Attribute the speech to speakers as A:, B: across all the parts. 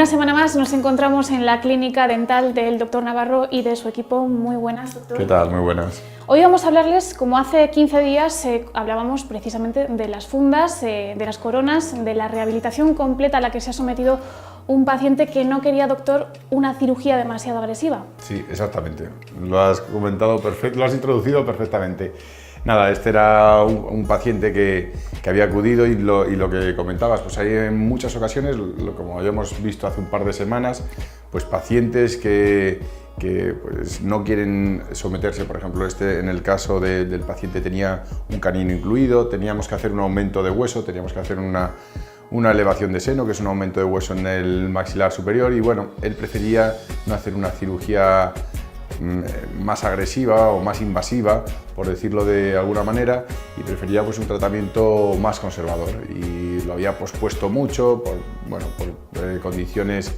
A: Una semana más nos encontramos en la clínica dental del doctor Navarro y de su equipo. Muy buenas, doctor.
B: ¿Qué tal? Muy buenas.
A: Hoy vamos a hablarles, como hace 15 días hablábamos precisamente de las fundas, de las coronas, de la rehabilitación completa a la que se ha sometido un paciente que no quería, doctor, una cirugía demasiado agresiva.
B: Sí, exactamente. Lo has comentado perfecto, lo has introducido perfectamente. Nada, este era un paciente que había acudido y lo que comentabas, pues hay en muchas ocasiones, como habíamos visto hace un par de semanas, pues pacientes que pues no quieren someterse. Por ejemplo, en el caso del paciente tenía un canino incluido, teníamos que hacer un aumento de hueso, teníamos que hacer una elevación de seno, que es un aumento de hueso en el maxilar superior, y bueno, él prefería no hacer una cirugía más agresiva o más invasiva, por decirlo de alguna manera, y prefería pues un tratamiento más conservador, y lo había pospuesto mucho por condiciones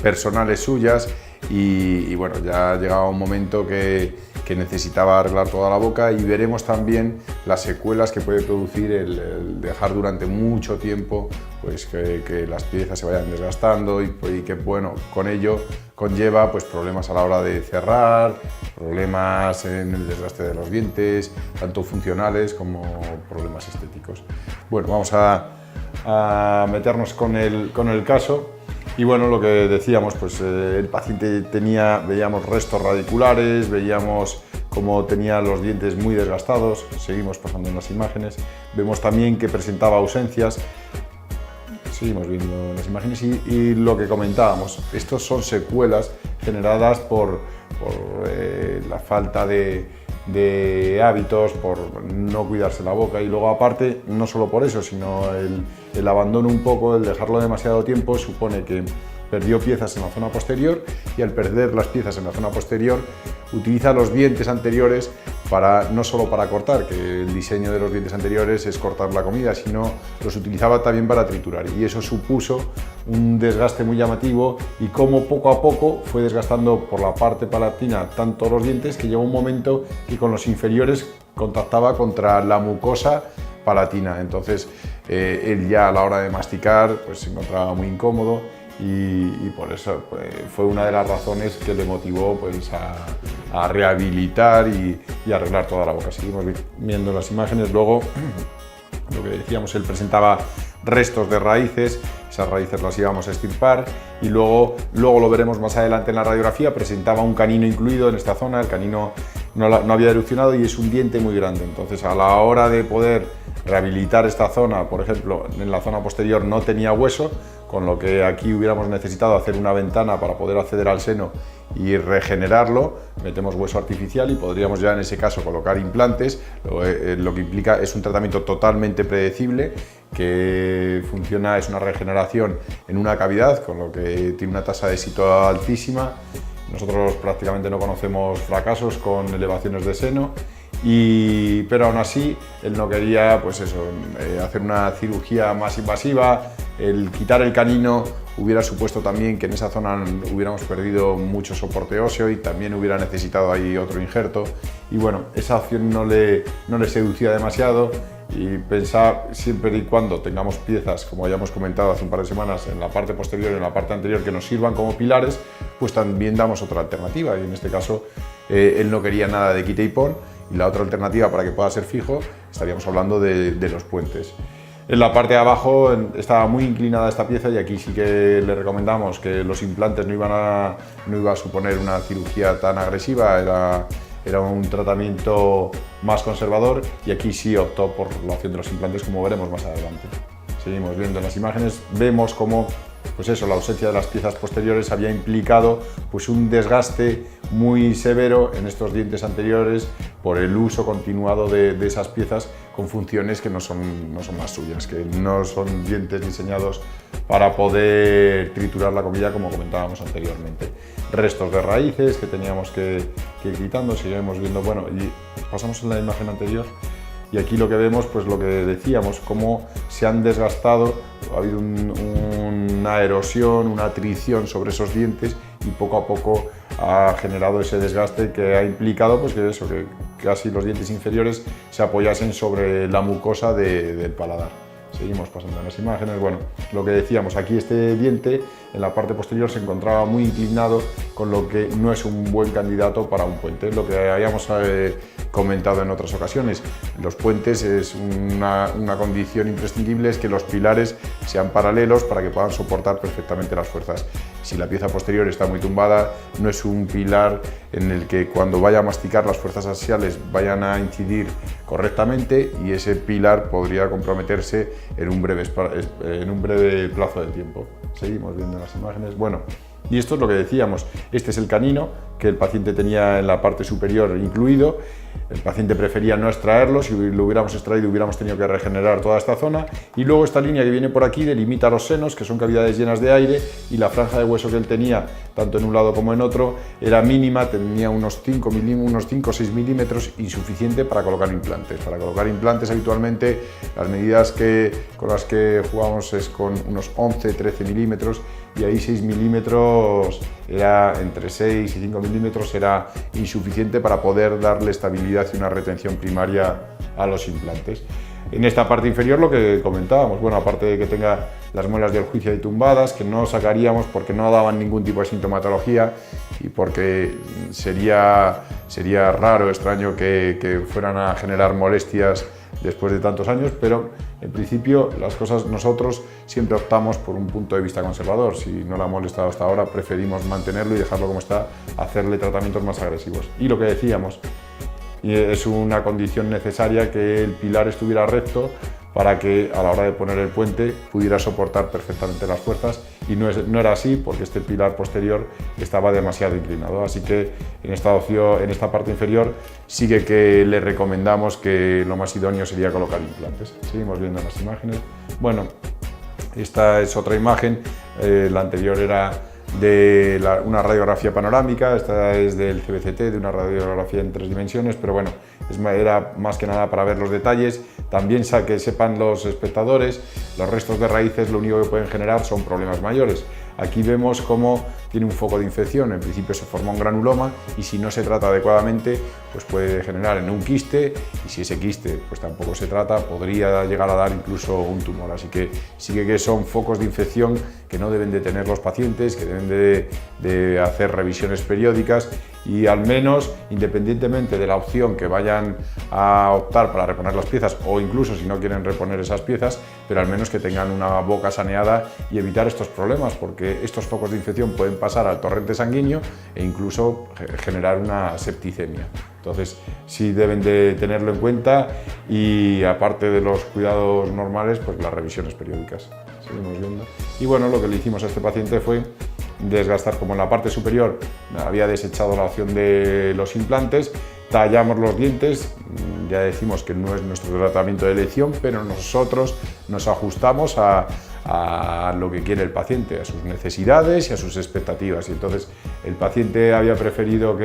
B: personales suyas, y bueno, ya llegaba un momento que necesitaba arreglar toda la boca, y veremos también las secuelas que puede producir el dejar durante mucho tiempo pues que las piezas se vayan desgastando, y que bueno, con ello conlleva pues problemas a la hora de cerrar, problemas en el desgaste de los dientes, tanto funcionales como problemas estéticos. Bueno, vamos a meternos con el caso. Y bueno, lo que decíamos, pues el paciente veíamos restos radiculares, veíamos cómo tenía los dientes muy desgastados, seguimos pasando en las imágenes, vemos también que presentaba ausencias, seguimos viendo en las imágenes, y lo que comentábamos, estos son secuelas generadas por la falta de hábitos, por no cuidarse la boca, y luego aparte, no solo por eso, sino el abandono un poco, el dejarlo demasiado tiempo, supone que perdió piezas en la zona posterior, y al perder las piezas en la zona posterior utiliza los dientes anteriores no solo para cortar, que el diseño de los dientes anteriores es cortar la comida, sino los utilizaba también para triturar, y eso supuso un desgaste muy llamativo, y como poco a poco fue desgastando por la parte palatina tanto los dientes, que llegó un momento que con los inferiores contactaba contra la mucosa palatina. Entonces él ya a la hora de masticar pues se encontraba muy incómodo, y por eso fue una de las razones que le motivó pues a rehabilitar y arreglar toda la boca. Seguimos viendo las imágenes. Luego, lo que decíamos, él presentaba restos de raíces, esas raíces las íbamos a extirpar, y luego lo veremos más adelante en la radiografía, presentaba un canino incluido en esta zona. El canino no había erupcionado y es un diente muy grande, entonces a la hora de poder rehabilitar esta zona, por ejemplo, en la zona posterior no tenía hueso, con lo que aquí hubiéramos necesitado hacer una ventana para poder acceder al seno y regenerarlo. Metemos hueso artificial y podríamos ya en ese caso colocar implantes, lo que implica es un tratamiento totalmente predecible, que funciona, es una regeneración en una cavidad, con lo que tiene una tasa de éxito altísima. Nosotros prácticamente no conocemos fracasos con elevaciones de seno, pero aún así él no quería pues eso, hacer una cirugía más invasiva. El quitar el canino hubiera supuesto también que en esa zona hubiéramos perdido mucho soporte óseo, y también hubiera necesitado ahí otro injerto, y bueno, esa opción no le seducía demasiado, y pensar siempre y cuando tengamos piezas, como habíamos comentado hace un par de semanas, en la parte posterior y en la parte anterior, que nos sirvan como pilares, pues también damos otra alternativa, y en este caso él no quería nada de quita y pon, y la otra alternativa para que pueda ser fijo, estaríamos hablando de los puentes. En la parte de abajo estaba muy inclinada esta pieza, y aquí sí que le recomendamos que los implantes no iba a suponer una cirugía tan agresiva, era un tratamiento más conservador, y aquí sí optó por la opción de los implantes, como veremos más adelante. Seguimos viendo en las imágenes, vemos cómo pues eso, la ausencia de las piezas posteriores había implicado pues un desgaste muy severo en estos dientes anteriores por el uso continuado de esas piezas con funciones que no son las suyas, que no son dientes diseñados para poder triturar la comida, como comentábamos anteriormente. Restos de raíces que teníamos que ir quitando. Seguimos viendo, bueno, y pasamos a la imagen anterior. Y aquí lo que vemos, pues lo que decíamos, cómo se han desgastado, ha habido una erosión, una atrición sobre esos dientes, y poco a poco ha generado ese desgaste que ha implicado pues que casi los dientes inferiores se apoyasen sobre la mucosa del paladar. Seguimos pasando en las imágenes. Bueno, lo que decíamos, aquí este diente en la parte posterior se encontraba muy inclinado, con lo que no es un buen candidato para un puente. Lo que habíamos comentado en otras ocasiones, los puentes es una condición imprescindible, es que los pilares sean paralelos para que puedan soportar perfectamente las fuerzas. Si la pieza posterior está muy tumbada, no es un pilar en el que cuando vaya a masticar las fuerzas axiales vayan a incidir correctamente, y ese pilar podría comprometerse en un breve plazo de tiempo. Seguimos viendo las imágenes. Bueno, y esto es lo que decíamos, este es el canino que el paciente tenía en la parte superior incluido. El paciente prefería no extraerlo, si lo hubiéramos extraído hubiéramos tenido que regenerar toda esta zona, y luego esta línea que viene por aquí delimita los senos, que son cavidades llenas de aire, y la franja de hueso que él tenía, tanto en un lado como en otro, era mínima, tenía unos 5 o 6 milímetros, insuficiente para colocar implantes. Para colocar implantes habitualmente las medidas con las que jugamos es con unos 11-13 milímetros, y ahí 6 milímetros era entre 6 y 5 milímetros era insuficiente para poder darle estabilidad y una retención primaria a los implantes. En esta parte inferior lo que comentábamos, bueno, aparte de que tenga las muelas del juicio ahí tumbadas, que no sacaríamos porque no daban ningún tipo de sintomatología y porque sería raro, extraño que fueran a generar molestias después de tantos años, pero en principio las cosas nosotros siempre optamos por un punto de vista conservador. Si no la ha molestado hasta ahora, preferimos mantenerlo y dejarlo como está, hacerle tratamientos más agresivos. Y lo que decíamos, es una condición necesaria que el pilar estuviera recto para que a la hora de poner el puente pudiera soportar perfectamente las fuerzas, y no era así porque este pilar posterior estaba demasiado inclinado. Así que en esta parte inferior sí que le recomendamos que lo más idóneo sería colocar implantes. Seguimos viendo las imágenes. Bueno, esta es otra imagen, la anterior era de una radiografía panorámica, esta es del CBCT, de una radiografía en 3 dimensiones, pero bueno, era más que nada para ver los detalles. También que sepan los espectadores, los restos de raíces lo único que pueden generar son problemas mayores. Aquí vemos cómo tiene un foco de infección, en principio se forma un granuloma, y si no se trata adecuadamente pues puede generar en un quiste, y si ese quiste pues tampoco se trata podría llegar a dar incluso un tumor. Así que sí que son focos de infección que no deben de tener los pacientes, que deben de hacer revisiones periódicas, y al menos independientemente de la opción que vayan a optar para reponer las piezas, o incluso si no quieren reponer esas piezas, pero al menos que tengan una boca saneada y evitar estos problemas, porque estos focos de infección pueden pasar al torrente sanguíneo e incluso generar una septicemia. Entonces sí deben de tenerlo en cuenta, y aparte de los cuidados normales, pues las revisiones periódicas. Seguimos viendo. Y bueno, lo que le hicimos a este paciente fue desgastar, como en la parte superior había desechado la opción de los implantes, tallamos los dientes. Ya decimos que no es nuestro tratamiento de elección, pero nosotros nos ajustamos a lo que quiere el paciente, a sus necesidades y a sus expectativas. Y entonces el paciente había preferido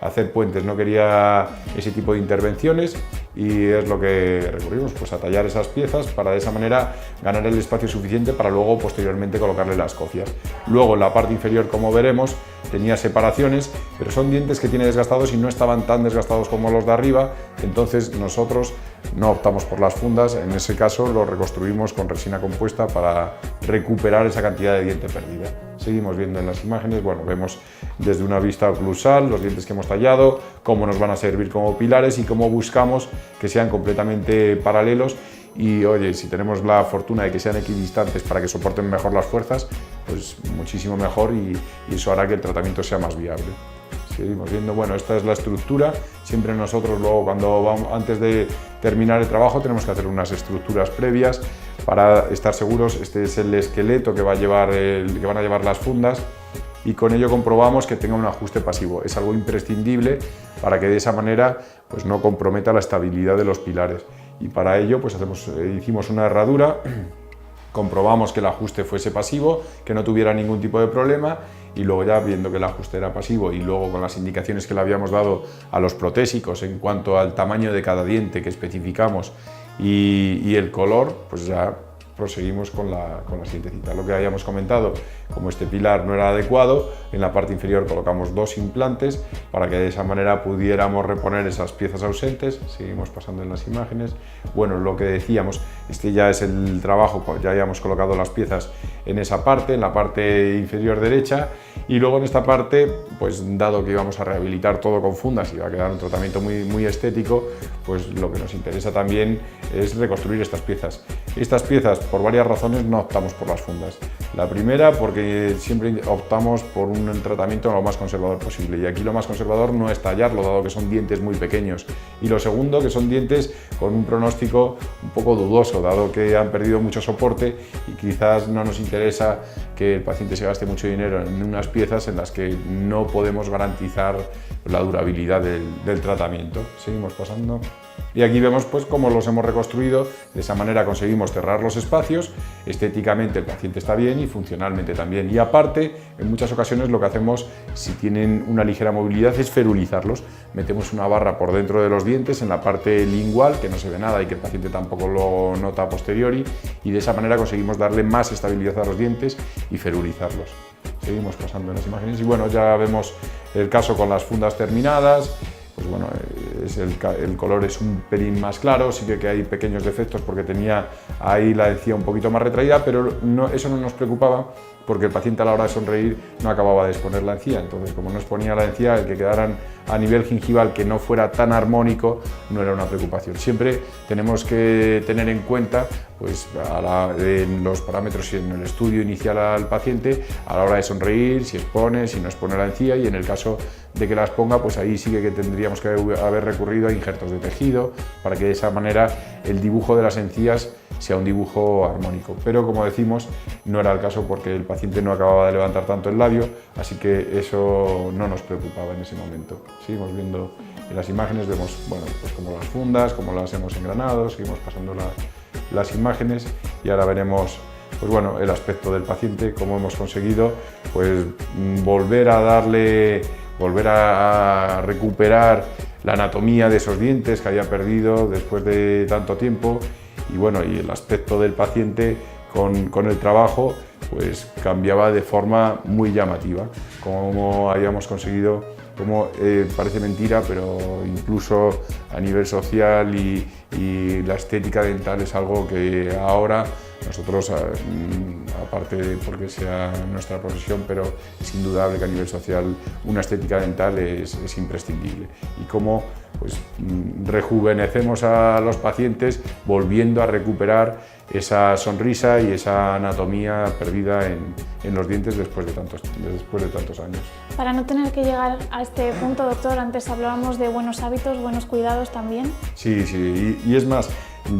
B: hacer puentes, no quería ese tipo de intervenciones, y es lo que recurrimos, pues a tallar esas piezas para de esa manera ganar el espacio suficiente para luego posteriormente colocarle las cofia. Luego en la parte inferior, como veremos, tenía separaciones, pero son dientes que tiene desgastados y no estaban tan desgastados como los de arriba. Entonces nosotros no optamos por las fundas, en ese caso lo reconstruimos con resina compuesta para recuperar esa cantidad de diente perdida. Seguimos viendo en las imágenes, bueno, vemos desde una vista oclusal los dientes que hemos tallado, cómo nos van a servir como pilares y cómo buscamos que sean completamente paralelos. Y oye, si tenemos la fortuna de que sean equidistantes para que soporten mejor las fuerzas, pues muchísimo mejor, y eso hará que el tratamiento sea más viable. Seguimos viendo, bueno, esta es la estructura. Siempre nosotros luego, antes de terminar el trabajo, tenemos que hacer unas estructuras previas para estar seguros. Este es el esqueleto que van a llevar las fundas, y con ello comprobamos que tenga un ajuste pasivo. Es algo imprescindible para que de esa manera pues no comprometa la estabilidad de los pilares. Y para ello pues hicimos una herradura, comprobamos que el ajuste fuese pasivo, que no tuviera ningún tipo de problema, y luego ya viendo que el ajuste era pasivo, y luego con las indicaciones que le habíamos dado a los protésicos en cuanto al tamaño de cada diente que especificamos y el color, pues ya proseguimos con la siguiente cita. Lo que habíamos comentado, como este pilar no era adecuado, en la parte inferior colocamos 2 implantes para que de esa manera pudiéramos reponer esas piezas ausentes. Seguimos pasando en las imágenes. Bueno, lo que decíamos, este ya es el trabajo, ya habíamos colocado las piezas en esa parte, en la parte inferior derecha, y luego en esta parte, pues dado que íbamos a rehabilitar todo con fundas y va a quedar un tratamiento muy estético, pues lo que nos interesa también es reconstruir estas piezas. Estas piezas, por varias razones, no optamos por las fundas. La primera, porque siempre optamos por un tratamiento lo más conservador posible, y aquí lo más conservador no es tallarlo, dado que son dientes muy pequeños. Y lo segundo, que son dientes con un pronóstico un poco dudoso, dado que han perdido mucho soporte y quizás no nos interesa que el paciente se gaste mucho dinero en unas piezas en las que no podemos garantizar la durabilidad del tratamiento. Seguimos pasando. Y aquí vemos pues cómo los hemos reconstruido. De esa manera conseguimos cerrar los espacios, estéticamente el paciente está bien y funcionalmente también. Y aparte, en muchas ocasiones lo que hacemos, si tienen una ligera movilidad, es ferulizarlos. Metemos una barra por dentro de los dientes, en la parte lingual, que no se ve nada y que el paciente tampoco lo nota a posteriori, y de esa manera conseguimos darle más estabilidad a los dientes y ferulizarlos. Seguimos pasando en las imágenes y bueno, ya vemos el caso con las fundas terminadas. Pues bueno, el color es un pelín más claro, sí que hay pequeños defectos porque tenía ahí la encía un poquito más retraída, pero eso no nos preocupaba porque el paciente a la hora de sonreír no acababa de exponer la encía. Entonces, como no exponía la encía, el que quedaran a nivel gingival que no fuera tan armónico no era una preocupación. Siempre tenemos que tener en cuenta pues, en los parámetros y en el estudio inicial al paciente a la hora de sonreír, si expone, si no expone la encía, y en el caso de que la exponga, pues ahí sí que tendríamos que haber recurrido a injertos de tejido para que de esa manera el dibujo de las encías sea un dibujo armónico. Pero como decimos, no era el caso porque el paciente no acababa de levantar tanto el labio, así que eso no nos preocupaba en ese momento. Seguimos viendo en las imágenes, vemos bueno, pues como las fundas, como las hemos engranado, seguimos pasando las imágenes y ahora veremos pues bueno, el aspecto del paciente, cómo hemos conseguido pues, volver a recuperar la anatomía de esos dientes que había perdido después de tanto tiempo, y bueno, y el aspecto del paciente con el trabajo pues cambiaba de forma muy llamativa, como habíamos conseguido, como parece mentira, pero incluso a nivel social y la estética dental es algo que ahora nosotros, aparte de porque sea nuestra profesión, pero es indudable que a nivel social una estética dental es imprescindible. Y cómo pues, rejuvenecemos a los pacientes volviendo a recuperar esa sonrisa y esa anatomía perdida en los dientes después de tantos años.
A: Para no tener que llegar a este punto, doctor, antes hablábamos de buenos hábitos, buenos cuidados también.
B: Sí, y es más,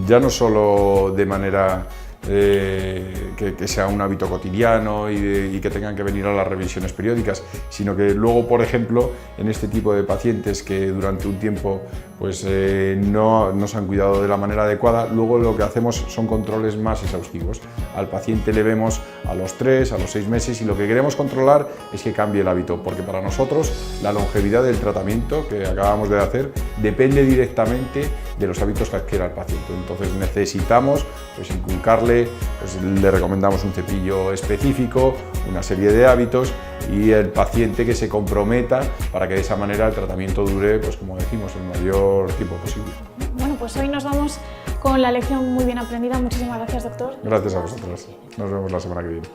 B: ya no solo de manera que sea un hábito cotidiano y que tengan que venir a las revisiones periódicas, sino que luego, por ejemplo, en este tipo de pacientes que durante un tiempo pues, no se han cuidado de la manera adecuada, luego lo que hacemos son controles más exhaustivos. Al paciente le vemos a los 3, a los 6 meses y lo que queremos controlar es que cambie el hábito, porque para nosotros la longevidad del tratamiento que acabamos de hacer depende directamente de los hábitos que adquiera el paciente. Entonces necesitamos pues, inculcarle, pues, le recomendamos un cepillo específico, una serie de hábitos y el paciente que se comprometa para que de esa manera el tratamiento dure, pues, como decimos, el mayor tiempo posible.
A: Bueno, pues hoy nos vamos con la lección muy bien aprendida. Muchísimas gracias, doctor.
B: Gracias a vosotros. Nos vemos la semana que viene.